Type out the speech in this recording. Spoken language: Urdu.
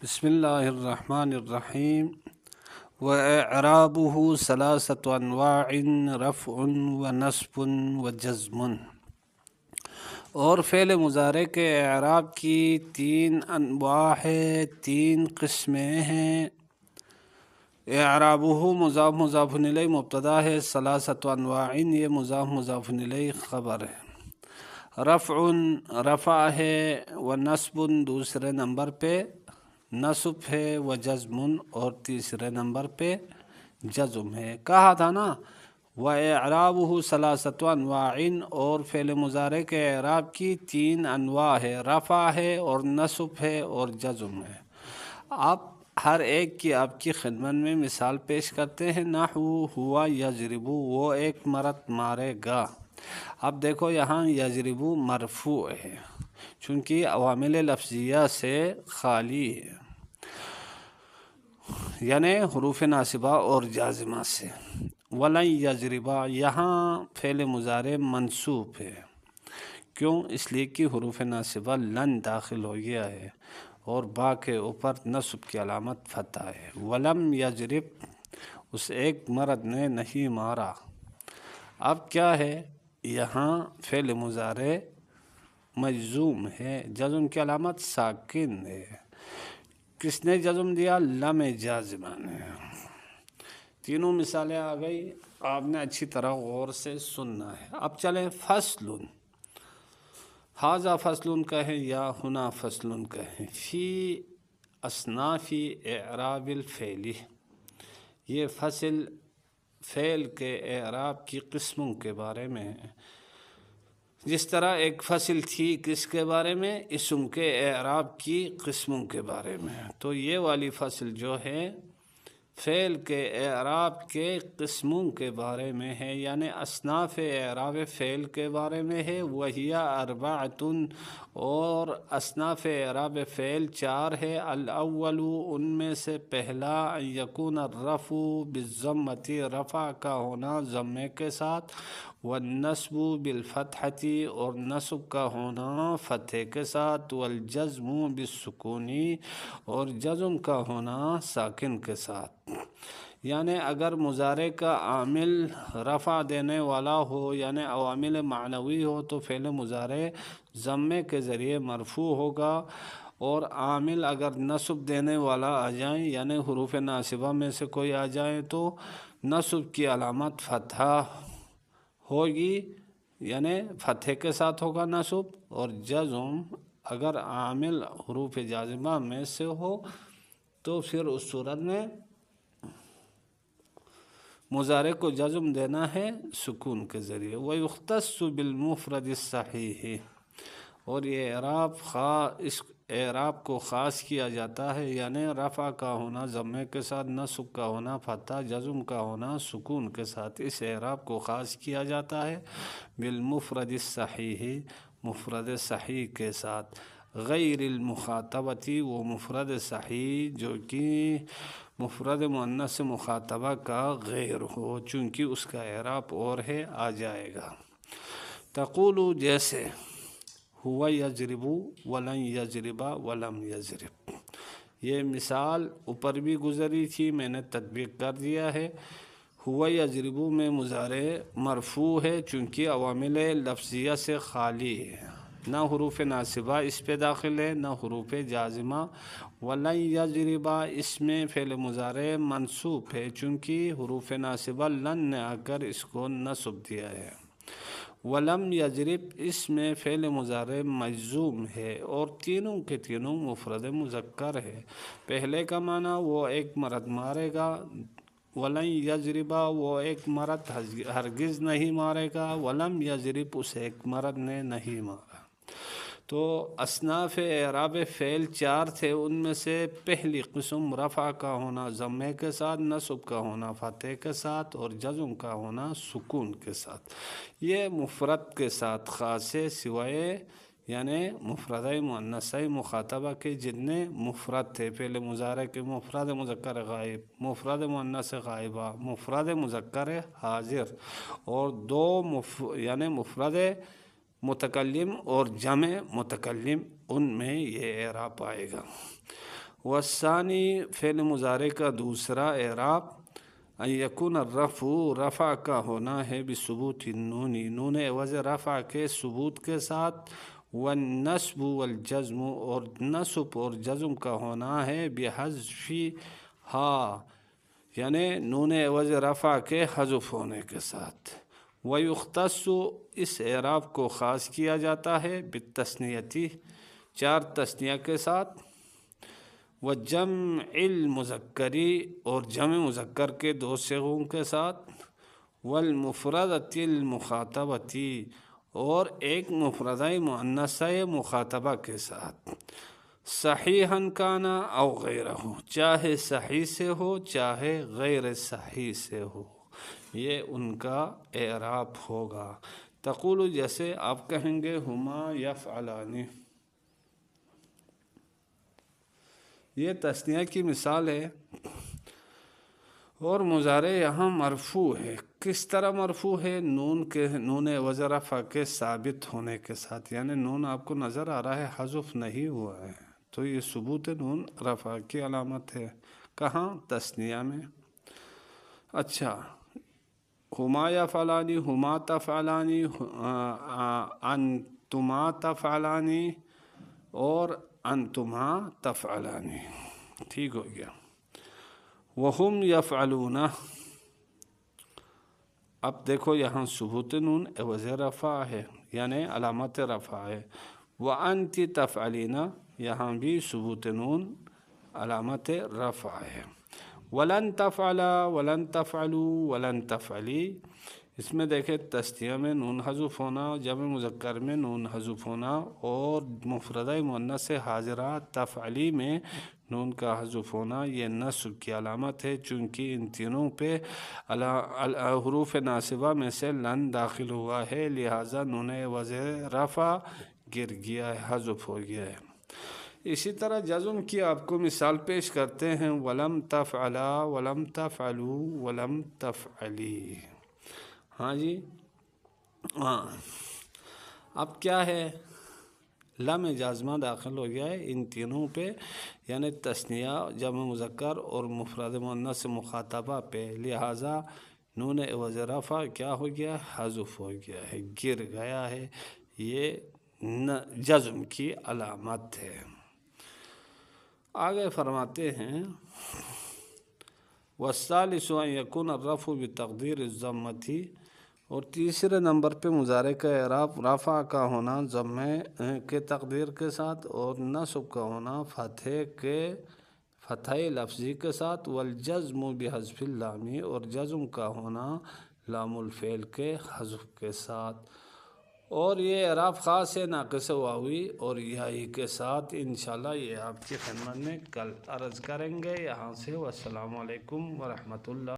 بسم اللہ الرحمن الرحیم وإعرابه ثلاثة أنواع رفع ونصب وجزم۔ اور فعل مضارع کے اعراب کی تین انواع ہے، تین قسمیں ہیں۔ اعرابہ مضاف مضاف الیہ مبتدا ہے، ثلاثة انواع یہ مضاف مضاف الیہ خبر ہے۔ رفع رفع ہے، ونصب دوسرے نمبر پہ نصب ہے، وجزم اور تیسرے نمبر پہ جزم ہے۔ کہا تھا نا وَإِعْرَابُهُ ثَلَاثَةُ أَنْوَاعٍ، اور فعل مضارع کے اعراب کی تین انواع ہے، رفع ہے اور نصب ہے اور جزم ہے۔ آپ ہر ایک کی آپ کی خدمت میں مثال پیش کرتے ہیں۔ نحو ہوا یضرب، وہ ایک مرد مارے گا۔ اب دیکھو یہاں یضرب مرفوع ہے چونکہ عوامل لفظیہ سے خالی ہے، یعنی حروف ناصبہ اور جازمہ سے۔ وَلَن یضرب یہاں فعل مضارع منصوب ہے، کیوں؟ اس لیے کہ حروف ناصبہ لن داخل ہو گیا ہے اور با کے اوپر نصب کی علامت فتح ہے۔ وَلَم یضرب اس ایک مرد نے نہیں مارا۔ اب کیا ہے؟ یہاں فعل مضارع مجزوم ہے، جزم کی علامت ساکن ہے۔ کس نے جزم دیا؟ لم جازمہ نے۔ تینوں مثالیں آ گئی، آپ نے اچھی طرح غور سے سننا ہے۔ اب چلیں فصل، ھذا فصل کہیں یا ہنا فصل کہیں، فی اصناف اعراب الفعل، یہ فصل فعل کے اعراب کی قسموں کے بارے میں ہے۔ جس طرح ایک فصل تھی کس کے بارے میں؟ اسم کے اعراب کی قسموں کے بارے میں، تو یہ والی فصل جو ہے فعل کے اعراب کے قسموں کے بارے میں ہے، یعنی اصناف اعراب فعل کے بارے میں ہے۔ وہی اربعۃ، اور اصناف اعراب فعل چار ہے۔ الاول ان میں سے پہلا، ان یکون الرفع بالضمۃ رفع کا ہونا ضمے کے ساتھ، والنصب بالفتحۃ اور نصب کا ہونا فتحے کے ساتھ، والجزم بالسکون اور جزم کا ہونا ساکن کے ساتھ۔ یعنی اگر مضارع کا عامل رفع دینے والا ہو، یعنی عوامل معنوی ہو، تو فعل مضارع ضمے کے ذریعے مرفوع ہوگا، اور عامل اگر نصب دینے والا آ جائیں، یعنی حروف ناصبہ میں سے کوئی آ جائیں، تو نصب کی علامت فتحہ ہوگی، یعنی فتحے کے ساتھ ہوگا نصب، اور جزم اگر عامل حروف جازمہ میں سے ہو تو پھر اس صورت میں مضارع کو جزم دینا ہے سکون کے ذریعے۔ وَيُخْتَصُّ بِالْمُفْرَدِ الصَّحِيحِ، اور یہ اس اعراب کو خاص کیا جاتا ہے، یعنی رفع کا ہونا ضمے کے ساتھ، نصب کا ہونا فتح، جزم کا ہونا سکون کے ساتھ، اس اعراب کو خاص کیا جاتا ہے بالمفرد الصحیح، مفرد صحیح کے ساتھ۔ غیر المخاطبتی، وہ مفرد صحیح جو کہ مفرد مؤنث مخاطبہ کا غیر ہو، چونکہ اس کا اعراب اور ہے، آ جائے گا۔ تقول جیسے ہوا یضرب ولن یضرب ولم یضرب، یہ مثال اوپر بھی گزری تھی، میں نے تطبیق کر دیا ہے۔ ہوا یضرب میں مضارع مرفوع ہے چونکہ عوامل لفظیہ سے خالی ہے، نہ حروف ناصبہ اس پہ داخل ہے نہ حروف جازمہ۔ ولن یضرب اس میں فعل مضارع منصوب ہے چونکہ حروف ناصبہ لن نے آ کر اس کو نصب دیا ہے۔ ولم یضرب اس میں فعل مضارع مجزوم ہے، اور تینوں کے تینوں مفرد مذکر ہے۔ پہلے کا معنی وہ ایک مرد مارے گا، ولن یضرب وہ ایک مرد ہرگز نہیں مارے گا، ولم یضرب اس ایک مرد نے نہیں مارا۔ تو اصناف اعراب فعل چار تھے، ان میں سے پہلی قسم رفع کا ہونا ضمے کے ساتھ، نصب کا ہونا فتح کے ساتھ، اور جزم کا ہونا سکون کے ساتھ۔ یہ مفرد کے ساتھ خاص ہے، سوائے یعنی مفرد مؤنث مخاطبہ کے جتنے مفرد تھے، فعل مضارع کے مفرد مذکر غائب، مفرد مؤنث غائبہ، مفرد مذکر حاضر، اور دو یعنی مفرد متکلم اور جمع متکلم، ان میں یہ اعراب آئے گا۔ والثانی فعل مضارع کا دوسرا اعراب ان یکون الرفع رفع کا ہونا ہے بثبوت النون نون عوض رفع کے ثبوت کے ساتھ، والنصب والجزم اور نصب اور جزم کا ہونا ہے بحذف ہا یعنی نون عوض رفع کے حذف ہونے کے ساتھ، ویختص اس اعراب کو خاص کیا جاتا ہے بالتثنیتی 4 تثنیہ کے ساتھ، وجمع المذکری اور جمع مذکر کے 2 صیغوں کے ساتھ، والمفردۃ المخاطبتی اور ایک مفردہ مؤنثہ مخاطبہ کے ساتھ، صحیحاً کانا او غیرہ چاہے صحیح سے ہو چاہے غیر صحیح سے ہو، یہ ان کا اعراب ہوگا۔ تقول جیسے آپ کہیں گے ہما یفعلان، یہ تثنیہ کی مثال ہے، اور مضارع یہاں مرفوع ہے۔ کس طرح مرفوع ہے؟ نون عوض رفع کے ثابت ہونے کے ساتھ، یعنی نون آپ کو نظر آ رہا ہے حذف نہیں ہوا ہے، تو یہ ثبوت نون رفع کی علامت ہے۔ کہاں؟ تثنیہ میں۔ اچھا، ہما یفعلانی، ہما تفعلانی، انتما تفعلانی اور انتما تفعلانی، ٹھیک ہو گیا۔ وہم یفعلون، اب دیکھو یہاں ثبوت نون عوض رفع ہے یعنی علامت رفع ہے، وانت تفعلین یہاں بھی ثبوت نون علامت رفع ہے، ولن تفعلا ولن تفعلوا ولن تفعلی، اس میں دیکھیں تثنیہ میں نون حذف ہونا، جمع مذکر میں نون حذف ہونا، اور مفردہ مؤنث حاضرہ تفعلی میں نون کا حذف ہونا، یہ نصب کی علامت ہے، چونکہ ان تینوں پہ حروف ناصبہ میں سے لن داخل ہوا ہے، لہٰذا نون عوض رفع گر گیا ہے، حذف ہو گیا ہے۔ اسی طرح جزم کی آپ کو مثال پیش کرتے ہیں، ولم تفعلا ولم تفعلوا ولم تفعلی، ہاں جی، ہاں، اب کیا ہے؟ لام جازمہ داخل ہو گیا ہے ان تینوں پہ، یعنی تثنیہ، جمع مذکر اور مفرد مؤنث مخاطبہ پہ، لہٰذا نون عوض رفع کیا ہو گیا؟ حذف ہو گیا ہے، گر گیا ہے، یہ جزم کی علامت ہے۔ آگے فرماتے ہیں والثالث ان یکون الرفع بتقدیر الضمۃ، اور تیسرے نمبر پہ مضارع کا اعراب رفع کا ہونا ضمے کے تقدیر کے ساتھ، اور نصب کا ہونا فتح لفظی کے ساتھ، والجزم بحذف اللام، اور جزم کا ہونا لام الفعل کے حذف کے ساتھ، اور یہ اعراب خاص ہے ناقص واوی اور یائی کے ساتھ۔ انشاءاللہ یہ آپ کی خدمت میں کل عرض کریں گے یہاں سے۔ والسلام علیکم ورحمۃ اللہ۔